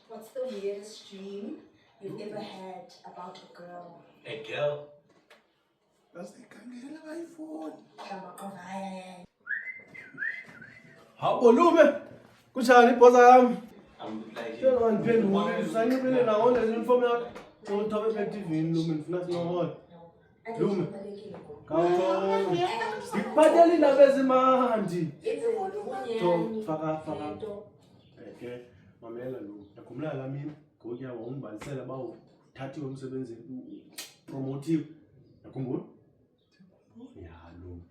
What's the weirdest dream you've ever had about a girl? A girl? Hawu Lume, kunjani ibhoza yami? I'm like, Sengani ngiphendule, usanqibele nawo le uniform yakho. Ngithobe eTV-ni Lume, ngifuna sincokola. Lume. Kawu. Ngikuphathele indaba ezimandi. Faka. Okay. Mamela Lume. Yakhumbula la mina, ngokuya wawungibalisela bawuthathiwe emsebenzini, promotiwe. Yakhumbula? Ya Lume.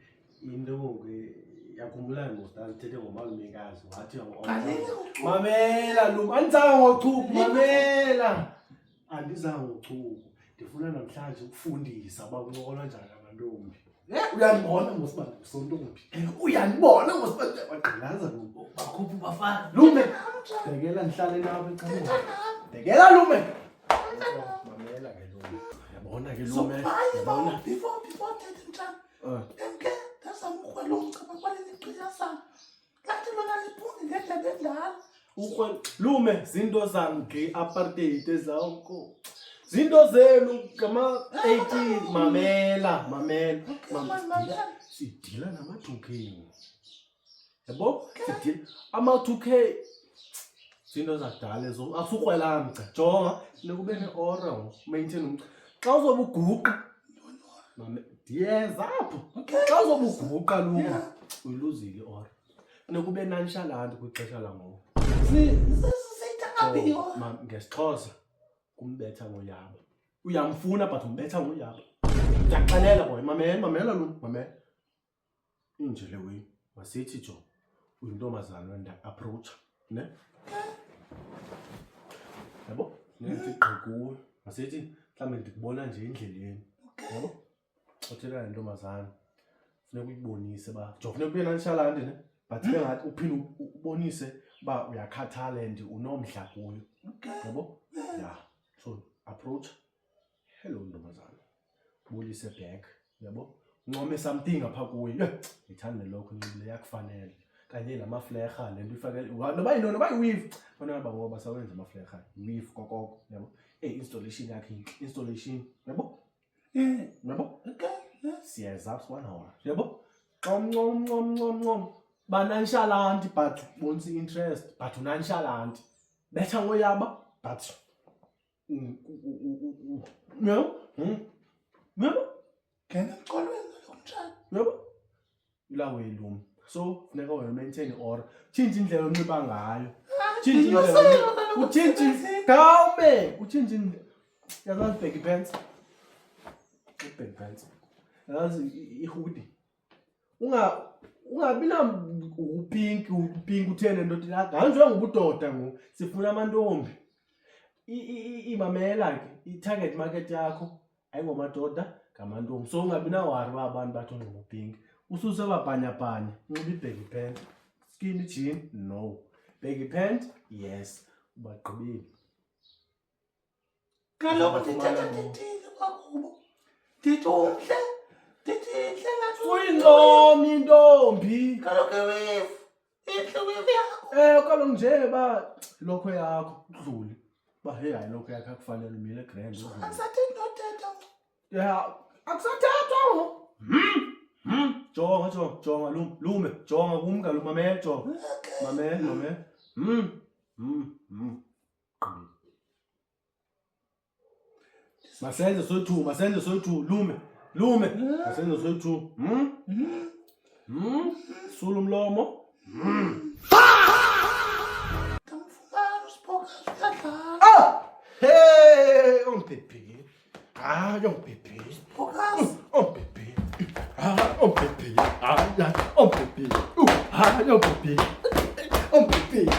Into ke yakhumbula ngosithathe ngomalumekazi wathi mamela Lume andizange ngochuku mamela andizange ngochuku ndifuna namhlanje ukufundisa bakuncokola njani amantombi uyangibona ngosibani sontombi uyanibona ngosibani wagqilaza Lume bakhupha bafana Lume bhekela ndihlale nawe ecaleni bhekela Lume mamela ke Lume yabona ke Lume yabona before that mntana Lume zinto zange apartheid ezawuko zinto zenu kama 18 mamela sidila nama 2K yabo sidila ama 2K zinto zakudala ezo asukwelami cha jonga nekube neora maintain xa uzobe uguqa mame diyeza apho xa uzobe uguqa Lume uyiluzile ora nekube nonchalant kwixesha langoku ngesixhosa kumbetha ngoyaba uyamfuna but umbetha ngoyaba ndiyakuxelela boy mamela Lume mamela inje le way masithi jo uyintombazana wenda approach ne yabo ngithi kuwe masithi mhlawumbe ndikubona nje endleleni yabo uthela le ntombazana funeka uyibonise ba jo funeka ube nonchalant ne but bengathi uphinde ubonise ba uyakhathala and unomdla kuyo yabo ya so approach hello ntombazana bulise back yabo ncome something apha kuyo ngithanda lokho nqibile yakufanele kanye namaflecha lento ifakele noba yinto noba iweave bona ngoba sawenza amaflecha weave kokoko yabo installation yakhe installation yabo yabo siyeza 1 hour yabo ncom banonchalant but bonse interest but nonchalant betha ngoyaba but no Can I call you? yabo ilawe Lume so funeka wena maintain or change indlela onxiba ngayo change indlela uchange gawume uchange yazazi baggy pants yazazi ihoodie ungabi na upink uthene nto nganje ngobudoda ngoku sifuna amantombi imamela ke i-target market yakho ayingomadoda ngamantombi so ungabi na worry abantu bathi ngopink ususe babhanya unxiba i-baggy pant skinny jean no baggy pant yes ubagqibile Kaloku ndithethe kwakubo ndithi umhle uyincomi intombi kaloku wefu intle wefu yakho kaloku nje ba lokho yakho udlule ba hey hayi lokho yakho akufanele umile grand akusathethi nothetha ya akusathethwa jonga Lume jonga kumka mamela jonga mamela masenze soyi-2 Lume masenze soyi-2 sula umlomo ndamfumana usibhokazi uyadlala hey ongibhebhile ongibhebhile usibhokazi ongibhebhile ongibhebhile ongibhebhile ongibhebhile